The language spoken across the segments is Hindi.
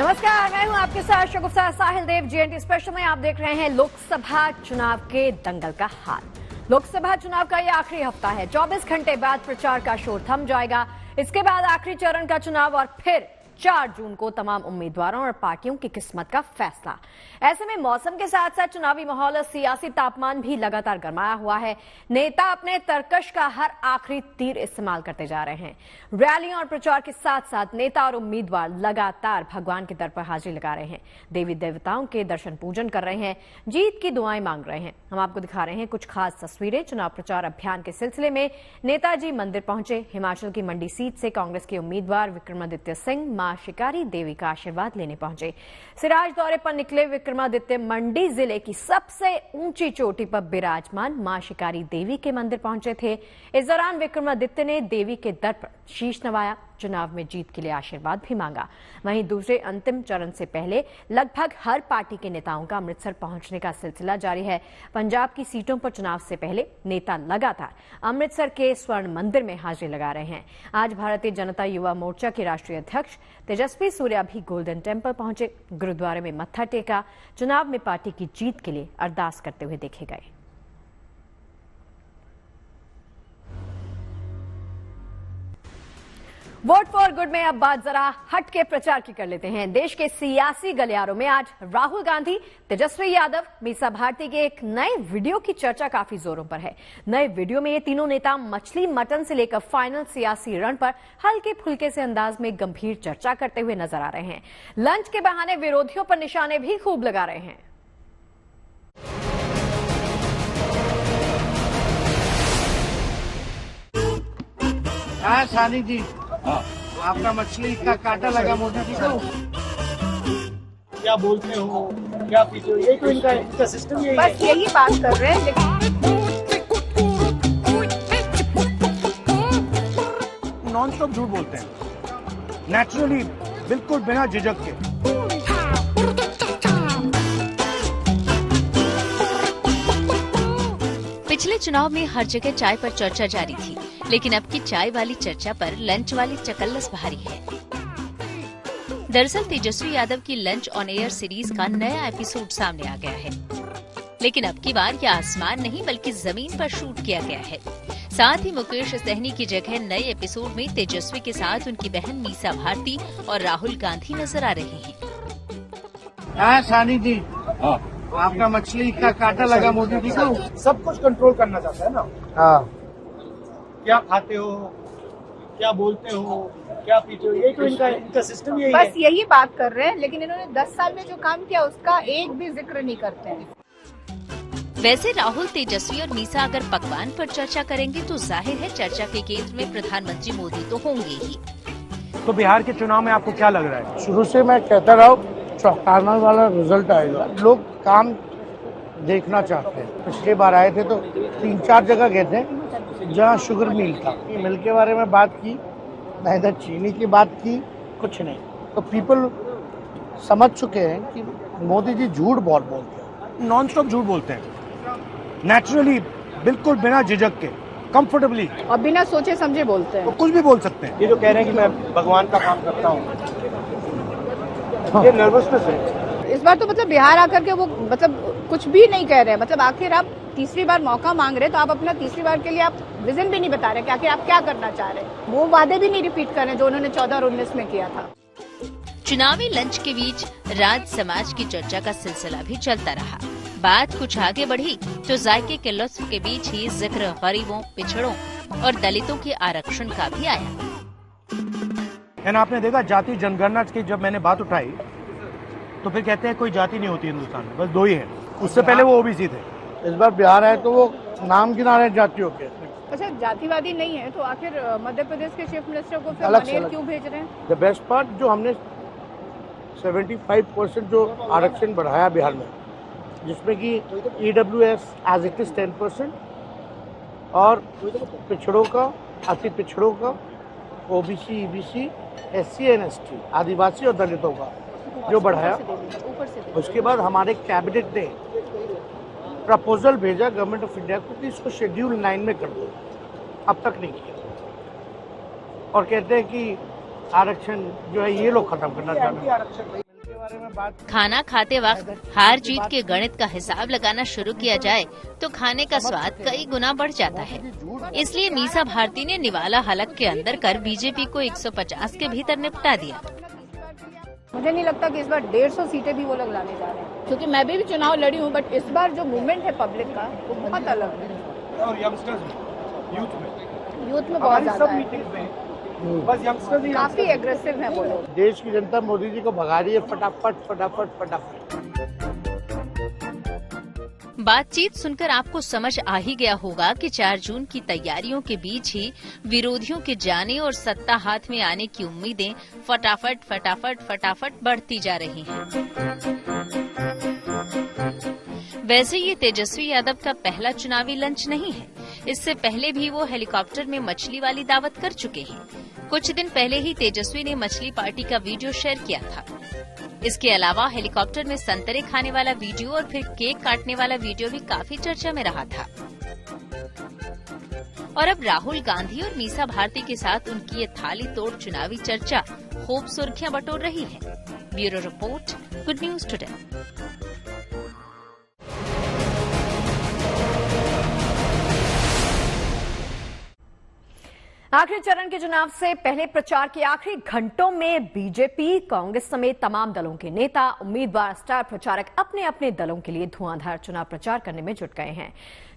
नमस्कार, मैं हूं आपके साथ शगुफ्ता साहिल देव। जीएनटी स्पेशल में आप देख रहे हैं लोकसभा चुनाव के दंगल का हाल। लोकसभा चुनाव का यह आखिरी हफ्ता है। 24 घंटे बाद प्रचार का शोर थम जाएगा। इसके बाद आखिरी चरण का चुनाव और फिर 4 जून को तमाम उम्मीदवारों और पार्टियों की किस्मत का फैसला। ऐसे में मौसम के साथ साथ चुनावी माहौल और सियासी तापमान भी लगातार गरमाया हुआ है। नेता अपने तरकश का हर आखिरी तीर इस्तेमाल करते जा रहे हैं। रैलियों और प्रचार के साथ साथ नेता और उम्मीदवार लगातार भगवान के दर पर हाजिरी लगा रहे हैं, देवी देवताओं के दर्शन पूजन कर रहे हैं, जीत की दुआएं मांग रहे हैं। हम आपको दिखा रहे हैं कुछ खास तस्वीरें। चुनाव प्रचार अभियान के सिलसिले में नेताजी मंदिर पहुंचे। हिमाचल की मंडी सीट से कांग्रेस के उम्मीदवार विक्रमादित्य सिंह मां शिकारी देवी का आशीर्वाद लेने पहुंचे। सिराज दौरे पर निकले विक्रमादित्य मंडी जिले की सबसे ऊंची चोटी पर विराजमान मां शिकारी देवी के मंदिर पहुंचे थे। इस दौरान विक्रमादित्य ने देवी के दर पर शीश नवाया, चुनाव में जीत के लिए आशीर्वाद भी मांगा। वहीं दूसरे अंतिम चरण से पहले लगभग हर पार्टी के नेताओं का अमृतसर पहुंचने का सिलसिला जारी है। पंजाब की सीटों पर चुनाव से पहले नेता लगातार अमृतसर के स्वर्ण मंदिर में हाजिरी लगा रहे हैं। आज भारतीय जनता युवा मोर्चा के राष्ट्रीय अध्यक्ष तेजस्वी सूर्या भी गोल्डन टेम्पल पहुंचे, गुरुद्वारे में मत्था टेका। चुनाव में पार्टी की जीत के लिए अरदास करते हुए देखे गए। वोट फॉर गुड में अब बात जरा हट के प्रचार की कर लेते हैं। देश के सियासी गलियारों में आज राहुल गांधी, तेजस्वी यादव, मीसा भारती के एक नए वीडियो की चर्चा काफी जोरों पर है। नए वीडियो में ये तीनों नेता मछली मटन से लेकर फाइनल सियासी रण पर हल्के फुल्के से अंदाज में गंभीर चर्चा करते हुए नजर आ रहे हैं। लंच के बहाने विरोधियों पर निशाने भी खूब लगा रहे हैं। सानी जी, आपका मछली का कांटा लगा मोदी जी को। क्या बोलते हो, क्या पीते हो, यही तो इनका सिस्टम यही है। बस यही बात कर रहे हैं। लेकिन नॉन स्टॉप झूठ बोलते हैं, नेचुरली, बिल्कुल बिना झिझक के। पिछले चुनाव में हर जगह चाय पर चर्चा जारी थी, लेकिन अब की चाय वाली चर्चा पर लंच वाली चकल्लस भारी है। दरअसल तेजस्वी यादव की लंच ऑन एयर सीरीज का नया एपिसोड सामने आ गया है, लेकिन अब की बार यह आसमान नहीं बल्कि जमीन पर शूट किया गया है। साथ ही मुकेश सहनी की जगह नए एपिसोड में तेजस्वी के साथ उनकी बहन मीसा भारती और राहुल गांधी नजर आ रहे हैं। सानी जी, आपका मछली का कांटा लगा मोदी जी को। सब कुछ कंट्रोल करना चाहता है ना। हाँ, क्या खाते हो, क्या बोलते हो, क्या पीते हो, यही तो इनका सिस्टम यही है। बस यही बात कर रहे हैं। लेकिन इन्होंने 10 साल में जो काम किया उसका एक भी जिक्र नहीं करते हैं। वैसे राहुल, तेजस्वी और मीसा अगर पकवान पर चर्चा करेंगे तो जाहिर है चर्चा के केंद्र में प्रधानमंत्री मोदी तो होंगे ही। तो बिहार के चुनाव में आपको क्या लग रहा है? शुरू से मैं कहता रहा हूँ चौंकाने वाला रिजल्ट आएगा। लोग काम देखना चाहते हैं। पिछली बार आए थे तो 3-4 जगह गए थे जहाँ शुगर मिल था। मिल के बारे में बात की, ना इधर चीनी की बात की, कुछ नहीं। तो पीपल समझ चुके हैं कि मोदी जी झूठ बहुत बोलते हैं। नॉन स्टॉप झूठ बोलते हैं, नेचुरली, बिल्कुल बिना झिझक के, कंफर्टेबली, और बिना सोचे समझे बोलते वो हैं। कुछ भी बोल सकते हैं। ये जो कह रहे हैं कि मैं भगवान का काम करता हूँ, ये नर्वसनेस है। इस बार तो मतलब बिहार आकर के वो मतलब कुछ भी नहीं कह रहे हैं। मतलब आखिर आप तीसरी बार मौका मांग रहे हैं तो आप अपना तीसरी बार के लिए आप विजन भी नहीं बता रहे कि आखिर आप क्या करना चाह रहे हैं। वो वादे भी नहीं रिपीट कर रहे जो उन्होंने 14 और 19 में किया था। चुनावी लंच के बीच राज समाज की चर्चा का सिलसिला भी चलता रहा। बात कुछ आगे बढ़ी तो जायके के लुत्फ के बीच ही जिक्र गरीबों, पिछड़ों और दलितों के आरक्षण का भी आया। आपने देखा जाति जनगणना की जब मैंने बात उठाई तो फिर कहते हैं कोई जाति नहीं होती हिंदुस्तान में, बस 2 ही है। उससे पहले वो ओबीसी थे। इस बार बिहार आए तो वो नाम गिना रहे जातियों के। अच्छा, जातिवादी नहीं है तो आखिर मध्य प्रदेश के चीफ मिनिस्टर को फिर अलग से मनेर अलग क्यों भेज रहे हैं? द बेस्ट पार्ट जो हमने 75% जो आरक्षण बढ़ाया बिहार में, जिसमें कि EWS एज इट इज 10% और पिछड़ों का, अति पिछड़ों का, OBC, EBC, SC and ST, आदिवासी और दलितों का जो बढ़ाया। उसके बाद हमारे कैबिनेट ने प्रपोजल भेजा गवर्नमेंट ऑफ इंडिया को कि इसको शेड्यूल 9 में कर दो। अब तक नहीं किया और कहते हैं कि आरक्षण जो है ये लोग खत्म करना चाहते हैं। बारे में बात। खाना खाते वक्त हार जीत के गणित का हिसाब लगाना शुरू किया जाए तो खाने का स्वाद कई गुना बढ़ जाता है। इसलिए मीसा भारती ने निवाला हलक के अंदर कर बीजेपी को 150 के भीतर निपटा दिया। मुझे नहीं लगता कि इस बार 150 सीटें भी वो लोग लाने जा रहे हैं, क्योंकि मैं भी चुनाव लड़ी हूँ, बट इस बार जो मूवमेंट है पब्लिक का वो बहुत अलग है। और यंगस्टर्स में, यूथ में बहुत ज्यादा है, मीटिंग्स में बस यंगस्टर्स ही काफी एग्रेसिव है वो लोग। देश की जनता मोदी जी को भगा रही है फटाफट फटाफट फटाफट। बातचीत सुनकर आपको समझ आ ही गया होगा कि 4 जून की तैयारियों के बीच ही विरोधियों के जाने और सत्ता हाथ में आने की उम्मीदें फटाफट फटाफट फटाफट बढ़ती जा रही हैं। वैसे ये तेजस्वी यादव का पहला चुनावी लंच नहीं है। इससे पहले भी वो हेलीकॉप्टर में मछली वाली दावत कर चुके हैं। कुछ दिन पहले ही तेजस्वी ने मछली पार्टी का वीडियो शेयर किया था। इसके अलावा हेलीकॉप्टर में संतरे खाने वाला वीडियो और फिर केक काटने वाला वीडियो भी काफी चर्चा में रहा था। और अब राहुल गांधी और मीसा भारती के साथ उनकी ये थाली तोड़ चुनावी चर्चा खूब सुर्खियां बटोर रही है। Bureau report, good news today. आखिरी चरण के चुनाव से पहले प्रचार के आखिरी घंटों में बीजेपी, कांग्रेस समेत तमाम दलों के नेता, उम्मीदवार, स्टार प्रचारक अपने अपने दलों के लिए धुआंधार चुनाव प्रचार करने में जुट गए हैं।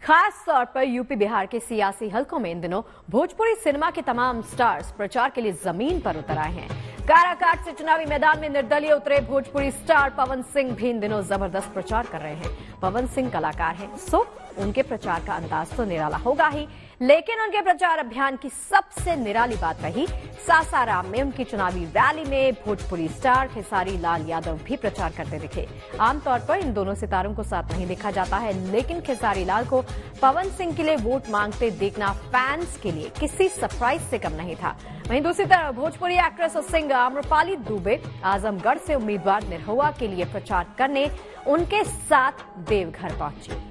खास तौर पर यूपी बिहार के सियासी हलकों में इन दिनों भोजपुरी सिनेमा के तमाम स्टार्स प्रचार के लिए जमीन पर उतर आए हैं। काराकाट से चुनावी मैदान में निर्दलीय उतरे भोजपुरी स्टार पवन सिंह भी इन दिनों जबरदस्त प्रचार कर रहे हैं। पवन सिंह कलाकार हैं, सो उनके प्रचार का अंदाज तो निराला होगा ही, लेकिन उनके प्रचार अभियान की सबसे निराली बात रही सासाराम में उनकी चुनावी रैली में भोजपुरी स्टार खेसारी लाल यादव भी प्रचार करते दिखे। आमतौर पर इन दोनों सितारों को साथ नहीं देखा जाता है, लेकिन खेसारी लाल को पवन सिंह के लिए वोट मांगते देखना फैंस के लिए किसी सरप्राइज से कम नहीं था। वहीं दूसरी तरफ भोजपुरी एक्ट्रेस और सिंगर आम्रपाली दुबे आजमगढ़ से उम्मीदवार निरहुआ के लिए प्रचार करने उनके साथ देवघर पहुंची।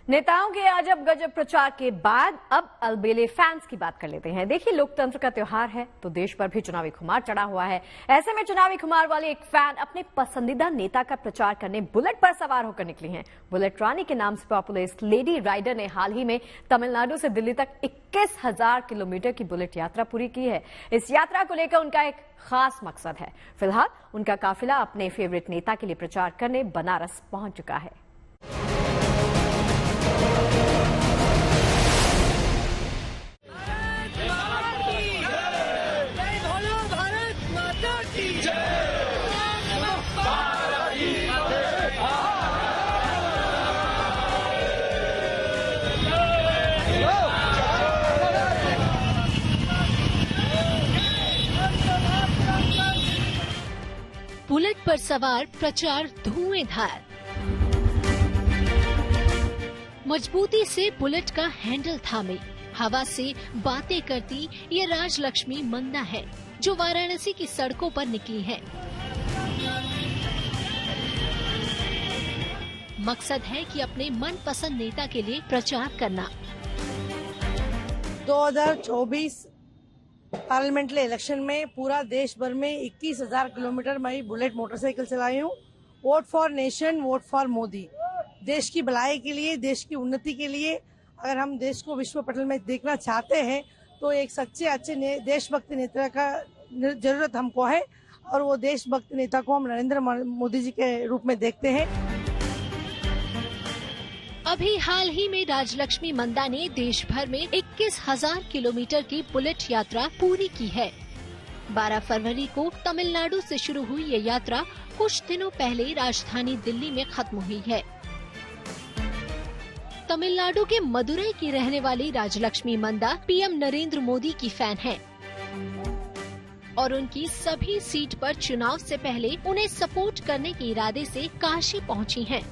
नेताओं के अजब गजब प्रचार के बाद अब अलबेले फैंस की बात कर लेते हैं। देखिए, लोकतंत्र का त्योहार है तो देश पर भी चुनावी खुमार चढ़ा हुआ है। ऐसे में चुनावी खुमार वाले एक फैन अपने पसंदीदा नेता का प्रचार करने बुलेट पर सवार होकर निकली हैं। बुलेट रानी के नाम से पॉपुलर इस लेडी राइडर ने हाल ही में तमिलनाडु से दिल्ली तक 21,000 किलोमीटर की बुलेट यात्रा पूरी की है। इस यात्रा को लेकर उनका एक खास मकसद है। फिलहाल उनका काफिला अपने फेवरेट नेता के लिए प्रचार करने बनारस पहुंच चुका है। बुलेट पर सवार प्रचार धुएंधार। मजबूती से बुलेट का हैंडल थामे हवा से बातें करती ये राजलक्ष्मी मंदा है, जो वाराणसी की सड़कों पर निकली है। मकसद है कि अपने मनपसंद नेता के लिए प्रचार करना। 2024 पार्लियामेंट्री इलेक्शन में पूरा देश भर में 21,000 किलोमीटर मैं बुलेट मोटरसाइकिल चलाई हूँ। Vote for nation, vote for Modi. देश की भलाई के लिए, देश की उन्नति के लिए, अगर हम देश को विश्व पटल में देखना चाहते हैं तो एक सच्चे अच्छे देशभक्त नेता का जरूरत हमको है, और वो देशभक्त नेता को हम नरेंद्र मोदी जी के रूप में देखते हैं। अभी हाल ही में राजलक्ष्मी मंदा ने देश भर में 21,000 किलोमीटर की बुलेट यात्रा पूरी की है। 12 फरवरी को तमिलनाडु से शुरू हुई ये यात्रा कुछ दिनों पहले राजधानी दिल्ली में खत्म हुई है। तमिलनाडु के मदुरई की रहने वाली राजलक्ष्मी मंदा पीएम नरेंद्र मोदी की फैन हैं और उनकी सभी सीट पर चुनाव से पहले उन्हें सपोर्ट करने के इरादे से काशी पहुंची हैं।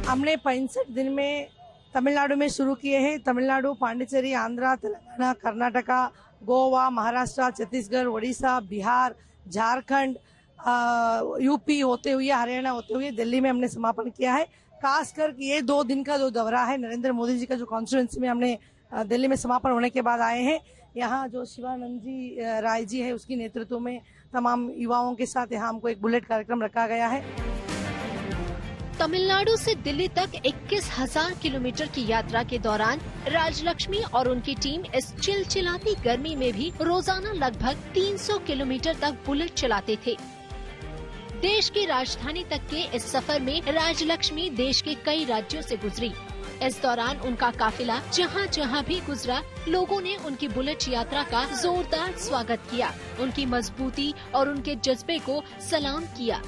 हमने 65 दिन में तमिलनाडु में शुरू किए हैं। तमिलनाडु, पांडिचेरी, आंध्रा, तेलंगाना, कर्नाटका, गोवा, महाराष्ट्र, छत्तीसगढ़, उड़ीसा, बिहार, झारखंड, यूपी होते हुए, हरियाणा होते हुए दिल्ली में हमने समापन किया है। खासकर ये 2 दिन का जो दौरा है, नरेंद्र मोदी जी का जो कॉन्स्टिट्यूएंसी में हमने दिल्ली में समापन होने के बाद आए हैं। यहाँ जो शिवानंद जी राय जी है उसकी नेतृत्व में तमाम युवाओं के साथ यहाँ हमको एक बुलेट कार्यक्रम रखा गया है। तमिलनाडु से दिल्ली तक 21,000 किलोमीटर की यात्रा के दौरान राजलक्ष्मी और उनकी टीम इस चिलचिलाती गर्मी में भी रोजाना लगभग 300 किलोमीटर तक बुलेट चलाते थे। देश की राजधानी तक के इस सफर में राजलक्ष्मी देश के कई राज्यों से गुजरी। इस दौरान उनका काफिला जहां जहां भी गुजरा, लोगों ने उनकी बुलेट यात्रा का जोरदार स्वागत किया, उनकी मजबूती और उनके जज्बे को सलाम किया।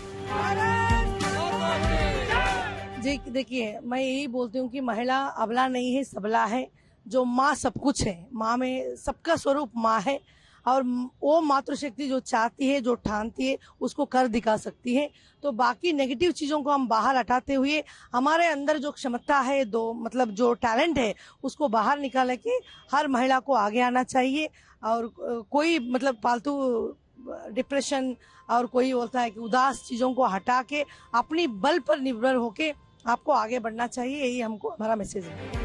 जी देखिए, मैं यही बोलती हूँ कि महिला अबला नहीं है, सबला है। जो माँ सब कुछ है, माँ में सबका स्वरूप माँ है और वो मातृशक्ति जो चाहती है, जो ठानती है, उसको कर दिखा सकती है। तो बाकी नेगेटिव चीजों को हम बाहर हटाते हुए हमारे अंदर जो क्षमता है, जो टैलेंट है, उसको बाहर निकाल के हर महिला को आगे आना चाहिए। और कोई फालतू डिप्रेशन और कोई बोलता है कि उदास चीजों को हटा के अपनी बल पर निर्भर होके आपको आगे बढ़ना चाहिए। यही हमको हमारा मैसेज है।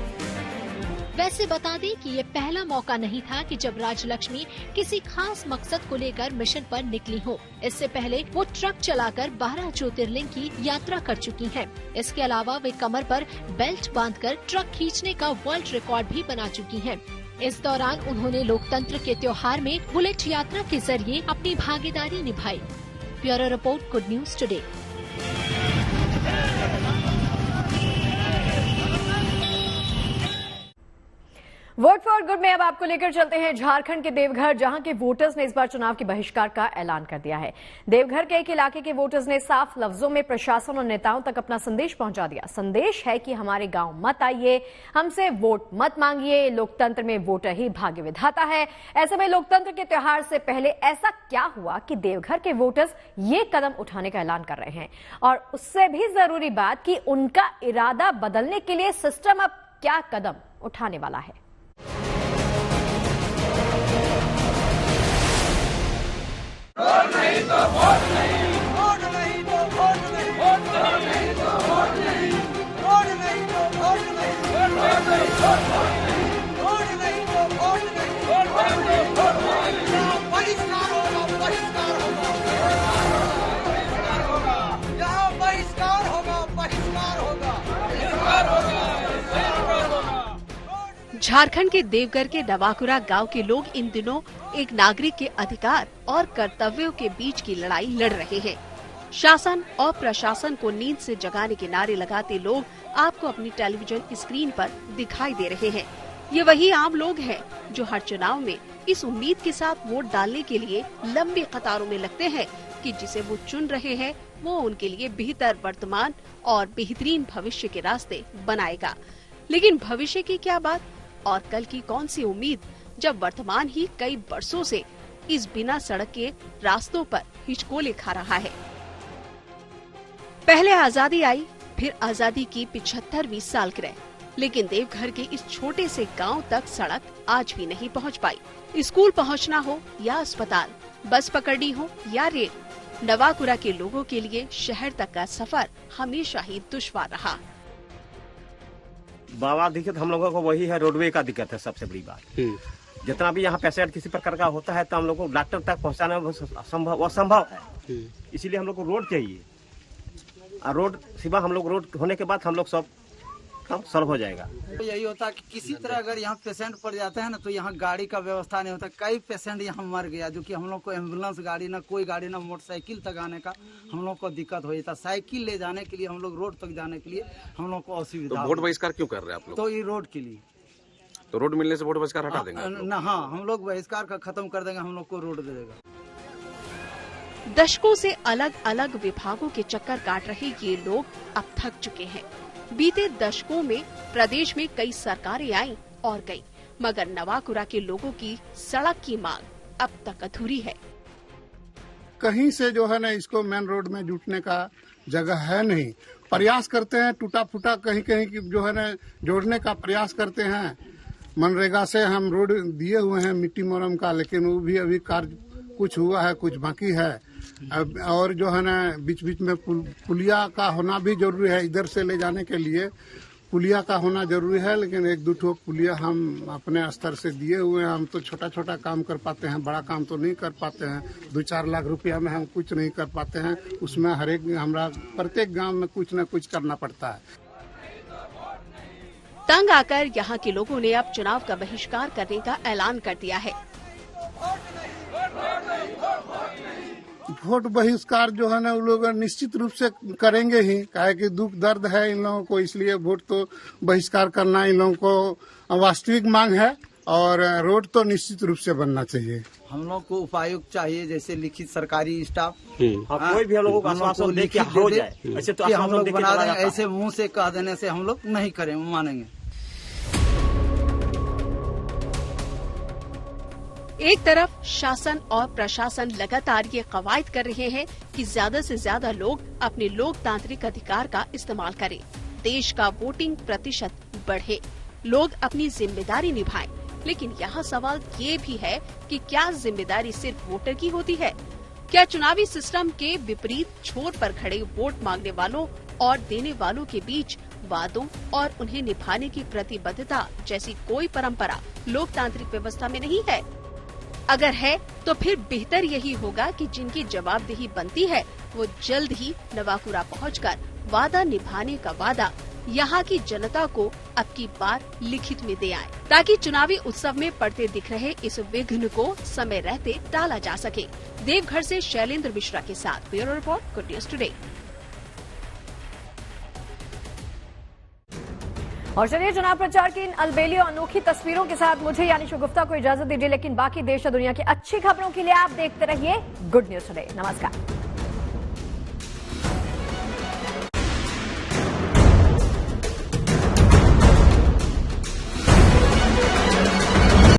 वैसे बता दें कि ये पहला मौका नहीं था कि जब राजलक्ष्मी किसी खास मकसद को लेकर मिशन पर निकली हो। इससे पहले वो ट्रक चलाकर 12 ज्योतिर्लिंग की यात्रा कर चुकी हैं। इसके अलावा वे कमर पर बेल्ट बांधकर ट्रक खींचने का वर्ल्ड रिकॉर्ड भी बना चुकी हैं। इस दौरान उन्होंने लोकतंत्र के त्योहार में बुलेट यात्रा के जरिए अपनी भागीदारी निभाई। Bureau report, good news today. Vote for good में अब आपको लेकर चलते हैं झारखंड के देवघर, जहां के वोटर्स ने इस बार चुनाव के बहिष्कार का ऐलान कर दिया है। देवघर के एक इलाके के वोटर्स ने साफ लफ्जों में प्रशासन और नेताओं तक अपना संदेश पहुंचा दिया। संदेश है कि हमारे गांव मत आइए, हमसे वोट मत मांगिए, लोकतंत्र में वोटर ही भाग्य विधाता है। ऐसे में लोकतंत्र के त्योहार से पहले ऐसा क्या हुआ कि देवघर के वोटर्स ये कदम उठाने का ऐलान कर रहे हैं? और उससे भी जरूरी बात कि उनका इरादा बदलने के लिए सिस्टम अब क्या कदम उठाने वाला है। वोट नहीं तो वोट नहीं, वोट नहीं तो वोट नहीं, वोट नहीं तो वोट नहीं, वोट नहीं तो वोट नहीं, वोट नहीं तो वोट नहीं, वोट नहीं तो वोट नहीं, वोट नहीं तो वोट नहीं। बहिष्कार होगा, बहिष्कार होगा, बहिष्कार होगा, यहाँ बहिष्कार होगा, बहिष्कार होगा, बहिष्कार होगा, बहिष्कार होगा। झारखंड के देवघर के नवाकुरा गांव के लोग इन दिनों एक नागरिक के अधिकार और कर्तव्यों के बीच की लड़ाई लड़ रहे हैं। शासन और प्रशासन को नींद से जगाने के नारे लगाते लोग आपको अपनी टेलीविजन स्क्रीन पर दिखाई दे रहे हैं। ये वही आम लोग हैं जो हर चुनाव में इस उम्मीद के साथ वोट डालने के लिए लंबी कतारों में लगते हैं कि जिसे वो चुन रहे हैं वो उनके लिए बेहतर वर्तमान और बेहतरीन भविष्य के रास्ते बनाएगा। लेकिन भविष्य की क्या बात और कल की कौन सी उम्मीद, जब वर्तमान ही कई बरसों से इस बिना सड़क के रास्तों पर हिचकोले खा रहा है। पहले आजादी आई, फिर आजादी की 75वीं सालगिरह, लेकिन देवघर के इस छोटे से गांव तक सड़क आज भी नहीं पहुंच पाई। स्कूल पहुंचना हो या अस्पताल, बस पकड़नी हो या रेल, नवाकुरा के लोगों के लिए शहर तक का सफर हमेशा ही दुश्वार रहा। बाबा दिक्कत हम लोगों को वही है, रोडवे का दिक्कत है सबसे बड़ी बात। जितना भी यहाँ पेशेंट किसी प्रकार का होता है तो हम लोग को डॉक्टर तक पहुँचाना असंभव है। इसीलिए हम लोग को रोड चाहिए, और रोड सिवा हम लोग रोड होने के बाद हम लोग सब काम सॉल्व हो जाएगा। तो यही होता है कि किसी तरह अगर यहाँ पेशेंट पड़ जाते हैं ना, तो यहाँ गाड़ी का व्यवस्था नहीं होता। कई पेशेंट यहाँ मर गया, जो कि हम लोग को एम्बुलेंस गाड़ी ना कोई गाड़ी ना मोटरसाइकिल तक आने का हम लोग को दिक्कत हो जाता। साइकिल ले जाने के लिए हम लोग रोड तक जाने के लिए हम लोग को असुविधा। तो वोट बहिष्कार क्यों कर रहे हैं आप लोग? तो ये रोड के लिए, तो रोड मिलने से वोट बहिष्कार हटा देंगे ना? हाँ, हम लोग बहिष्कार का खत्म कर देंगे, हम लोग को रोड दे देगा। दशकों से अलग अलग विभागों के चक्कर काट रहे ये लोग अब थक चुके हैं। बीते दशकों में प्रदेश में कई सरकारें आईं और गईं, मगर नवाकुरा के लोगों की सड़क की मांग अब तक अधूरी है। कहीं से जो है ना इसको मेन रोड में जुटने का जगह है नहीं। प्रयास करते हैं, टूटा फूटा कहीं कहीं की जो है ना जोड़ने का प्रयास करते हैं। मनरेगा से हम रोड दिए हुए हैं मिट्टी मोरम का, लेकिन वो भी अभी कार्य कुछ हुआ है, कुछ बाकी है। और जो है ना बीच बीच में पुलिया का होना भी जरूरी है। इधर से ले जाने के लिए पुलिया का होना जरूरी है, लेकिन एक दो ठो पुलिया हम अपने स्तर से दिए हुए हैं। हम तो छोटा छोटा काम कर पाते हैं, बड़ा काम तो नहीं कर पाते हैं। 2-4 लाख रुपया में हम कुछ नहीं कर पाते हैं। उसमें हमरा प्रत्येक गांव में कुछ न कुछ करना पड़ता है। तंग आकर यहाँ के लोगों ने अब चुनाव का बहिष्कार करने का ऐलान कर दिया है। वोट बहिष्कार जो है ना, वो लोग निश्चित रूप से करेंगे ही, काहे कि दुख दर्द है इन लोगों को, इसलिए वोट तो बहिष्कार करना इन लोगों को वास्तविक मांग है। और रोड तो निश्चित रूप से बनना चाहिए। हम लोग को उपायुक्त चाहिए, जैसे लिखित सरकारी स्टाफ, कोई भी हम लोगों को आश्वासन दे के हो जाए, ऐसे तो हम लोग बना देंगे। ऐसे मुंह से कह देने से हम लोग नहीं करेंगे, मानेंगे। एक तरफ शासन और प्रशासन लगातार ये कवायद कर रहे हैं कि ज्यादा से ज्यादा लोग अपने लोकतांत्रिक अधिकार का इस्तेमाल करें, देश का वोटिंग प्रतिशत बढ़े, लोग अपनी जिम्मेदारी निभाएं। लेकिन यहाँ सवाल ये भी है कि क्या जिम्मेदारी सिर्फ वोटर की होती है? क्या चुनावी सिस्टम के विपरीत छोर पर खड़े वोट मांगने वालों और देने वालों के बीच वादों और उन्हें निभाने की प्रतिबद्धता जैसी कोई परंपरा लोकतांत्रिक व्यवस्था में नहीं है? अगर है तो फिर बेहतर यही होगा कि जिनकी जवाबदेही बनती है वो जल्द ही नवाकुरा पहुंचकर वादा निभाने का वादा यहाँ की जनता को अब की बार लिखित में दे आए, ताकि चुनावी उत्सव में पड़ते दिख रहे इस विघ्न को समय रहते टाला जा सके। देवघर से शैलेंद्र मिश्रा के साथ bureau report, good news today. और चलिए चुनाव प्रचार की इन अलबेली और अनोखी तस्वीरों के साथ मुझे यानी गुप्ता को इजाजत दीजिए, लेकिन बाकी देश और दुनिया की अच्छी खबरों के लिए आप देखते रहिए गुड न्यूज टुडे। नमस्कार।